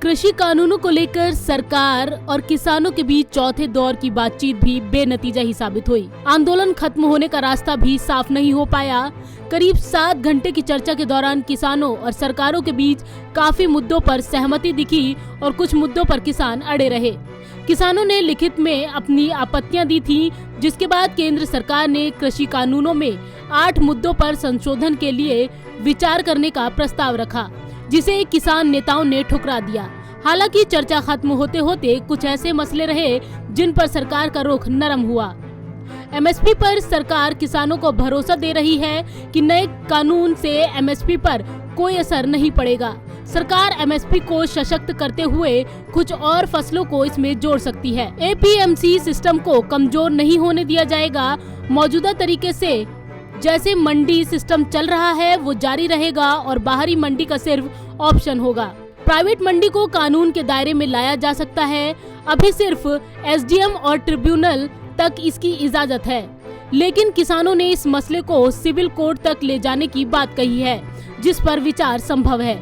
कृषि कानूनों को लेकर सरकार और किसानों के बीच चौथे दौर की बातचीत भी बेनतीजा ही साबित हुई। आंदोलन खत्म होने का रास्ता भी साफ नहीं हो पाया। करीब 7 घंटे की चर्चा के दौरान किसानों और सरकारों के बीच काफी मुद्दों पर सहमति दिखी और कुछ मुद्दों पर किसान अड़े रहे। किसानों ने लिखित में अपनी आपत्तियां दी थी, जिसके बाद केंद्र सरकार ने कृषि कानूनों में 8 मुद्दों पर संशोधन के लिए विचार करने का प्रस्ताव रखा, जिसे किसान नेताओं ने ठुकरा दिया। हालांकि चर्चा खत्म होते होते कुछ ऐसे मसले रहे जिन पर सरकार का रुख नरम हुआ। एमएसपी पर सरकार किसानों को भरोसा दे रही है कि नए कानून से एमएसपी पर कोई असर नहीं पड़ेगा। सरकार एमएसपी को सशक्त करते हुए कुछ और फसलों को इसमें जोड़ सकती है। एपीएमसी सिस्टम को कमजोर नहीं होने दिया जाएगा। मौजूदा तरीके से जैसे मंडी सिस्टम चल रहा है वो जारी रहेगा और बाहरी मंडी का सिर्फ ऑप्शन होगा। प्राइवेट मंडी को कानून के दायरे में लाया जा सकता है। अभी सिर्फ एसडीएम और ट्रिब्यूनल तक इसकी इजाजत है, लेकिन किसानों ने इस मसले को सिविल कोर्ट तक ले जाने की बात कही है, जिस पर विचार संभव है।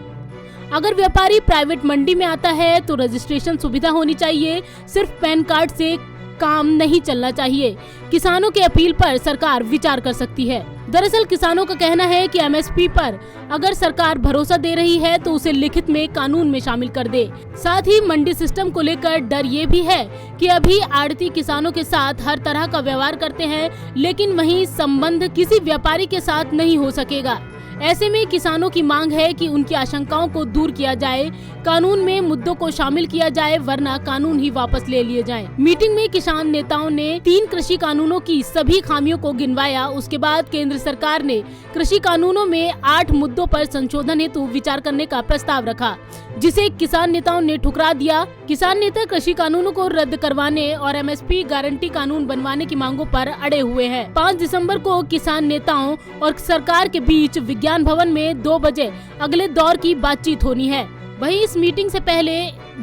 अगर व्यापारी प्राइवेट मंडी में आता है तो रजिस्ट्रेशन सुविधा होनी चाहिए, सिर्फ पैन कार्ड से काम नहीं चलना चाहिए। किसानों के अपील पर सरकार विचार कर सकती है। दरअसल किसानों का कहना है कि एमएसपी पर अगर सरकार भरोसा दे रही है तो उसे लिखित में कानून में शामिल कर दे। साथ ही मंडी सिस्टम को लेकर डर ये भी है कि अभी आड़ती किसानों के साथ हर तरह का व्यवहार करते हैं, लेकिन वहीं संबंध किसी व्यापारी के साथ नहीं हो सकेगा। ऐसे में किसानों की मांग है कि उनकी आशंकाओं को दूर किया जाए, कानून में मुद्दों को शामिल किया जाए, वरना कानून ही वापस ले लिए जाएं। मीटिंग में किसान नेताओं ने 3 कृषि कानूनों की सभी खामियों को गिनवाया। उसके बाद केंद्र सरकार ने कृषि कानूनों में 8 मुद्दों पर संशोधन हेतु विचार करने का प्रस्ताव रखा, जिसे किसान नेताओं ने ठुकरा दिया। किसान नेता कृषि कानूनों को रद्द करवाने और एमएसपी गारंटी कानून बनवाने की मांगों पर अड़े हुए हैं। 5 दिसंबर को किसान नेताओं और सरकार के बीच विज्ञान भवन में 2 बजे अगले दौर की बातचीत होनी है। वहीं इस मीटिंग से पहले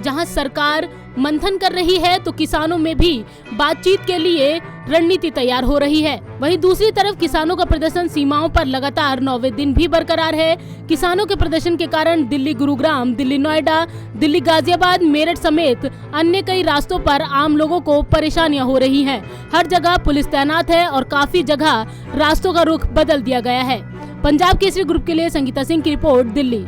जहां सरकार मंथन कर रही है तो किसानों में भी बातचीत के लिए रणनीति तैयार हो रही है। वहीं दूसरी तरफ किसानों का प्रदर्शन सीमाओं पर लगातार 9वें दिन भी बरकरार है। किसानों के प्रदर्शन के कारण दिल्ली गुरुग्राम, दिल्ली नोएडा, दिल्ली गाजियाबाद, मेरठ समेत अन्य कई रास्तों पर आम लोगों को परेशानियां हो रही हैं। हर जगह पुलिस तैनात है और काफी जगह रास्तों का रुख बदल दिया गया है। पंजाब केसरी ग्रुप के लिए संगीता सिंह की रिपोर्ट, दिल्ली।